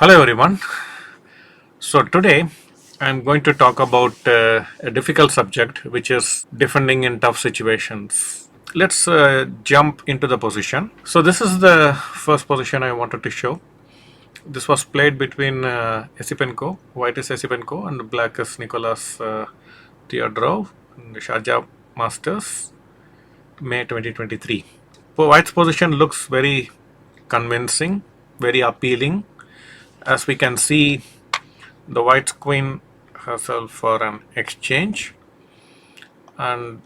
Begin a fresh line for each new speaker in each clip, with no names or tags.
Hello everyone. So today I'm going to talk about a difficult subject, which is defending in tough situations. Let's jump into the position. So this is the first position I wanted to show. This was played between Esipenko, white is Esipenko, and black is Nicolas Theodorov in the Sharjah Masters, May 2023. So white's position looks very convincing, very appealing. As we can see, the white queen herself for an exchange, and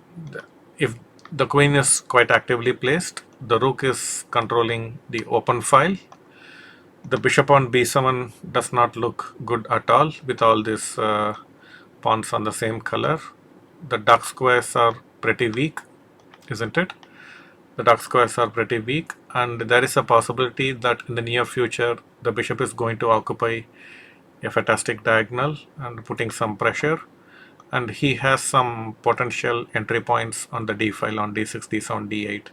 if the queen is quite actively placed, the rook is controlling the open file. The bishop on b7 does not look good at all with all these pawns on the same color. The dark squares are pretty weak, isn't it? The dark squares are pretty weak, and there is a possibility that in the near future the bishop is going to occupy a fantastic diagonal and putting some pressure, and he has some potential entry points on the d file on d6, d7, d8,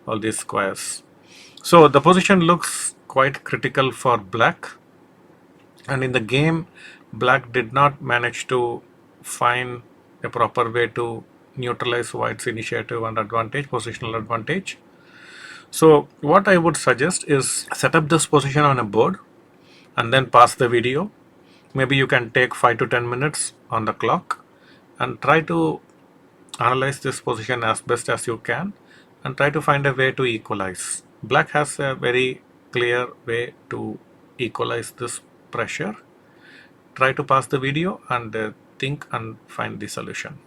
all these squares. So the position looks quite critical for black, and in the game black did not manage to find a proper way to neutralize white's initiative and advantage, positional advantage. So what I would suggest is set up this position on a board and then pause the video. Maybe you can take 5 to 10 minutes on the clock and try to analyze this position as best as you can and try to find a way to equalize. Black has a very clear way to equalize this pressure. Try to pause the video and think and find the solution.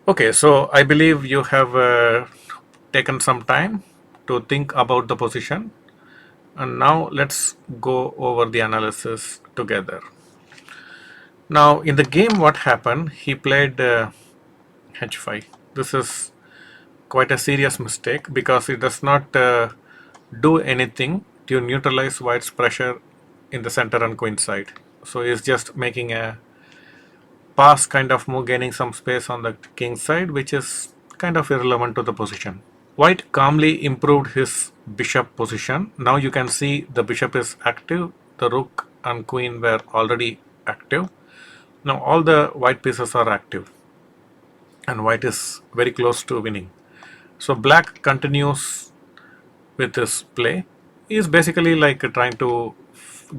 Okay, so I believe you have taken some time to think about the position, and now let's go over the analysis together. Now in the game, what happened, he played h5. This is quite a serious mistake because it does not do anything to neutralize white's pressure in the center and queen side. So it's just making a pass kind of move, gaining some space on the king side, which is kind of irrelevant to the position. White calmly improved his bishop position. Now you can see the bishop is active, the rook and queen were already active. Now all the white pieces are active and white is very close to winning. So black continues with his play. He is basically like trying to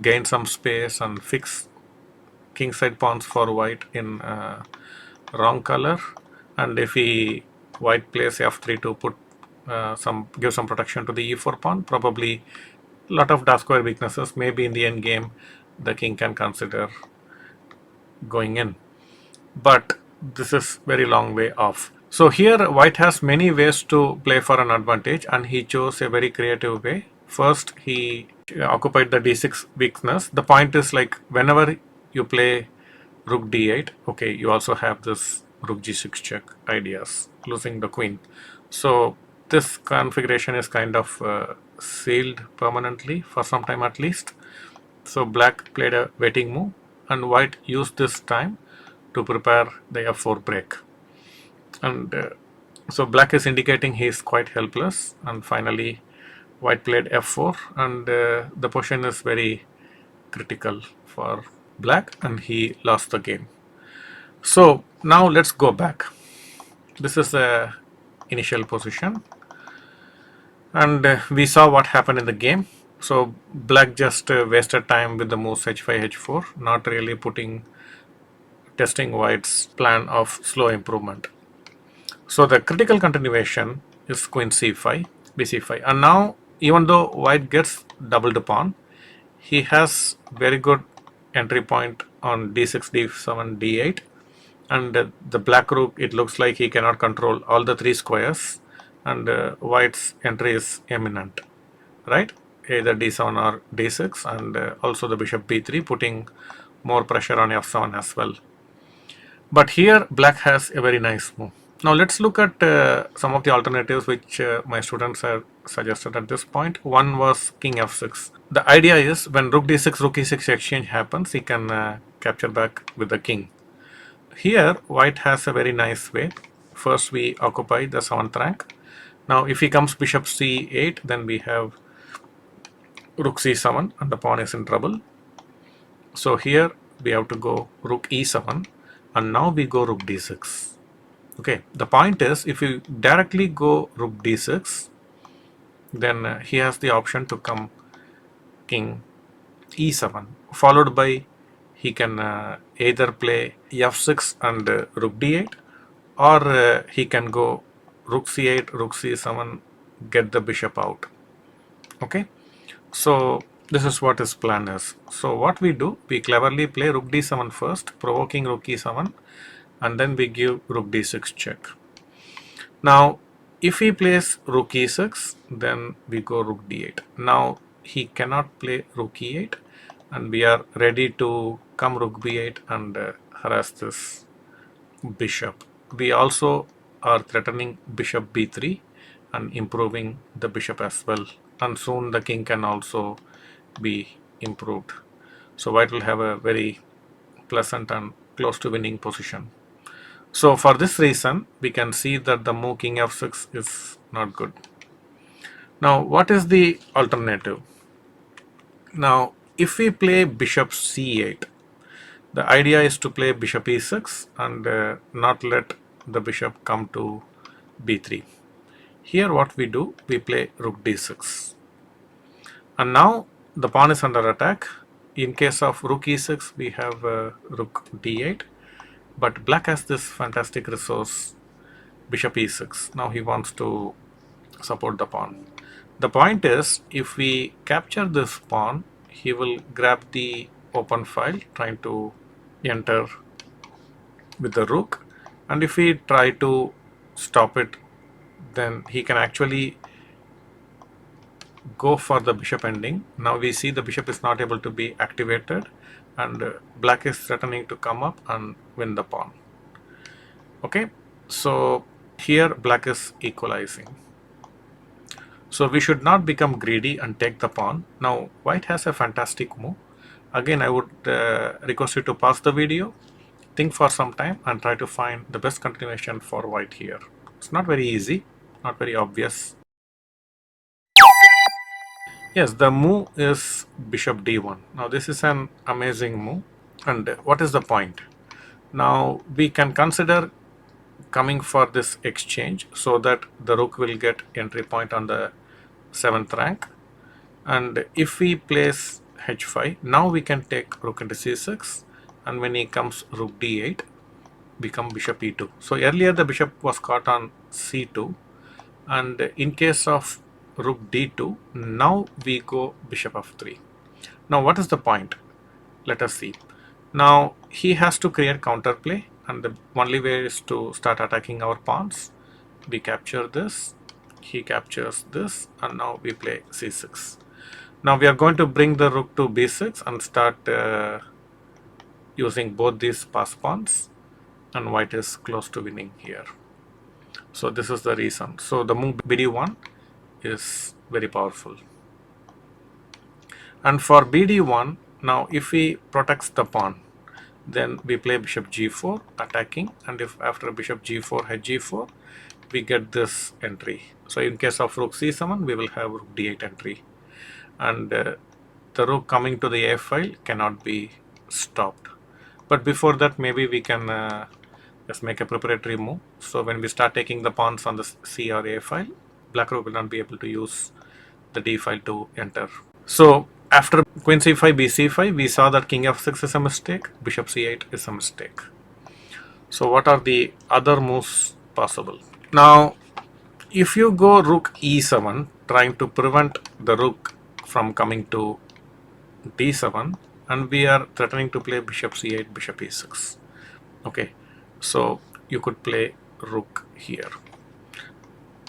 gain some space and fix kingside pawns for white in wrong color, and if white plays f3 to put give some protection to the e4 pawn, probably a lot of dark square weaknesses, maybe in the end game the king can consider going in, but this is very long way off. So here white has many ways to play for an advantage, and he chose a very creative way. First, he occupied the d6 weakness. The point is, like, whenever you play rook d8, okay, you also have this rook g6 check ideas, losing the queen. So this configuration is kind of sealed permanently for some time at least. So black played a waiting move, and white used this time to prepare the f4 break. And so black is indicating he is quite helpless, and finally white played f4, and the position is very critical for black and he lost the game. So now let's go back. This is the initial position, and we saw what happened in the game. So black just wasted time with the moves h5, h4, not really testing white's plan of slow improvement. So the critical continuation is queen c5, bc5, and now even though white gets doubled pawn, he has very good entry point on d6, d7, d8, and the black rook, it looks like he cannot control all the three squares, and white's entry is imminent, right? Either d7 or d6, and also the bishop b3, putting more pressure on f7 as well. But here black has a very nice move. Now let's look at some of the alternatives which my students have suggested at this point. One was king f6. The idea is when rook d6, rook e6 exchange happens, he can capture back with the king. Here white has a very nice way. First we occupy the 7th rank. Now if he comes bishop c8, then we have rook c7 and the pawn is in trouble. So here we have to go rook e7 and now we go rook d6. Okay, the point is if you directly go rook d6, then he has the option to come king e7, followed by he can either play f6 and rook d8, or he can go rook c8, rook c7, get the bishop out. Okay, so this is what his plan is. So what we do, we cleverly play rook d7 first, provoking rook e7, and then we give rook d6 check. Now if he plays rook e6, then we go rook d8. Now he cannot play rook e8, and we are ready to come rook b8 and harass this bishop. We also are threatening bishop b3 and improving the bishop as well, and soon the king can also be improved. So white will have a very pleasant and close to winning position. So for this reason we can see that the move king f6 is not good. Now what is the alternative? Now if we play bishop c8, the idea is to play bishop e6 and not let the bishop come to b3. Here what we do, we play rook d6. And now the pawn is under attack. In case of rook e6, we have rook d8. But black has this fantastic resource, bishop e6. Now he wants to support the pawn. The point is, if we capture this pawn, he will grab the open file, trying to enter with the rook, and if we try to stop it, then he can actually go for the bishop ending. Now we see the bishop is not able to be activated, and black is threatening to come up and win the pawn. Okay, so here black is equalizing. So we should not become greedy and take the pawn. Now white has a fantastic move. Again, I would request you to pause the video, think for some time, and try to find the best continuation for white here. It's not very easy, not very obvious. Yes, the move is bishop d1. Now this is an amazing move. And what is the point? Now we can consider coming for this exchange so that the rook will get entry point on the 7th rank. And if we place h5, now we can take rook into c6, and when he comes rook d8, become bishop e2. So earlier the bishop was caught on c2, and in case of rook d2, now we go bishop f3. Now what is the point? Let us see. Now he has to create counterplay, and the only way is to start attacking our pawns. We capture this, he captures this, and now we play c6. Now we are going to bring the rook to b6 and start using both these pass pawns, and white is close to winning here. So this is the reason. So the move bd1 is very powerful. And for bd1, now if he protects the pawn, then we play bishop g4 attacking, and if after bishop g4 hg4, we get this entry. So in case of rook c7, we will have rook d8 entry, and the rook coming to the a file cannot be stopped. But before that, maybe we can just make a preparatory move. So when we start taking the pawns on the c or a file, black rook will not be able to use the d file to enter. So after queen c5, bc5, we saw that king f6 is a mistake, bishop c8 is a mistake. So what are the other moves possible? Now if you go rook e7, trying to prevent the rook from coming to d7, and we are threatening to play bishop c8, bishop e6. Okay, so you could play rook here,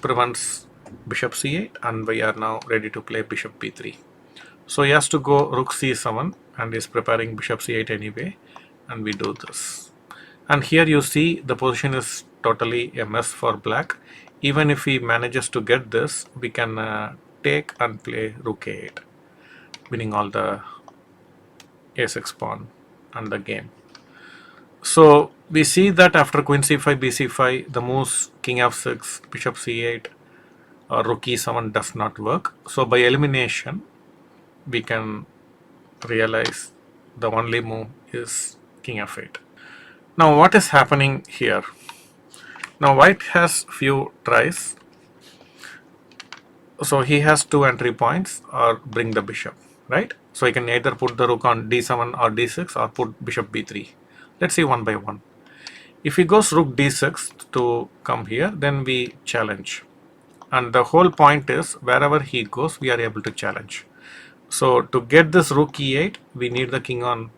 prevents bishop c8, and we are now ready to play bishop b3. So he has to go rook c7 and is preparing bishop c8 anyway, and we do this. And here you see the position is totally a mess for black. Even if he manages to get this, we can take and play rook a8, winning all the a6 pawn and the game. So we see that after queen c5, bc5, the moves king f6, bishop c8, or rook e7 does not work. So by elimination, we can realize the only move is king f8. Now what is happening here? Now white has few tries, so he has two entry points or bring the bishop, right? So he can either put the rook on d7 or d6 or put bishop b3. Let's see one by one. If he goes rook d6 to come here, then we challenge. And the whole point is wherever he goes, we are able to challenge. So to get this rook e8, we need the king on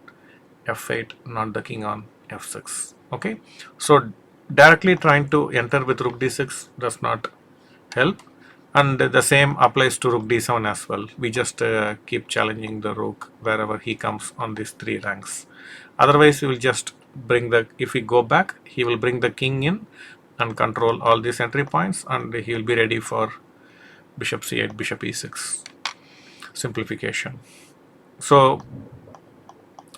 f8, not the king on f6. Okay, so directly trying to enter with rook d6 does not help, and the same applies to rook d7 as well. We just keep challenging the rook wherever he comes on these three ranks. Otherwise we will just bring the, if we go back, he will bring the king in and control all these entry points, and he will be ready for bishop c8, bishop e6 simplification. So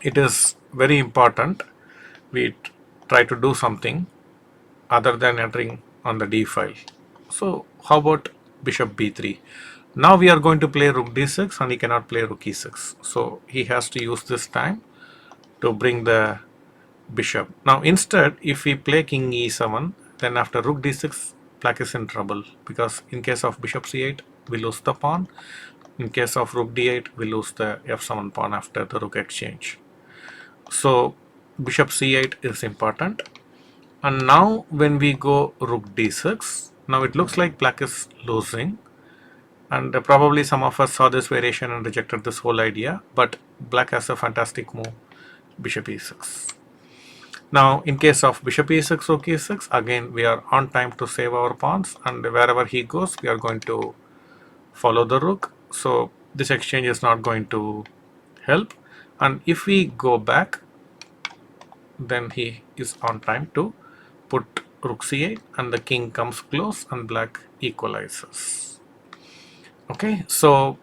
it is very important we try to do something other than entering on the d file. So how about bishop b3? Now we are going to play rook d6 and he cannot play rook e6. So he has to use this time to bring the bishop. Now instead, if we play king e7, then after rook d6, black is in trouble, because in case of bishop c8, we lose the pawn. In case of rook d8, we lose the f7 pawn after the rook exchange. So bishop c8 is important. And now when we go rook d6, now it looks like black is losing, and probably some of us saw this variation and rejected this whole idea, but black has a fantastic move, bishop e6. Now in case of bishop e6, rook e6, again we are on time to save our pawns, and wherever he goes we are going to follow the rook. So this exchange is not going to help, and if we go back, then he is on time to put rook c8 and the king comes close and black equalizes. Okay, so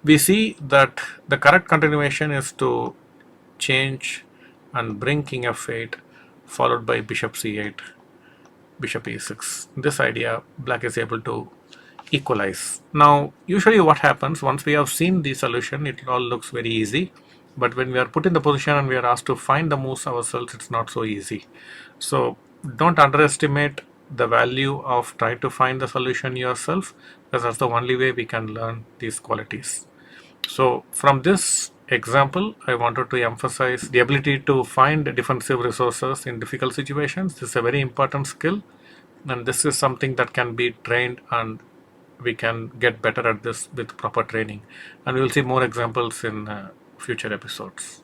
we see that the correct continuation is to change and bring king f8 followed by bishop c8, bishop e6. This idea black is able to equalize. Now usually what happens, once we have seen the solution, it all looks very easy, but when we are put in the position and we are asked to find the moves ourselves, it's not so easy. So don't underestimate the value of trying to find the solution yourself, because that's the only way we can learn these qualities. So from this example, I wanted to emphasize the ability to find defensive resources in difficult situations. This is a very important skill, and this is something that can be trained, and we can get better at this with proper training. And we will see more examples in future episodes.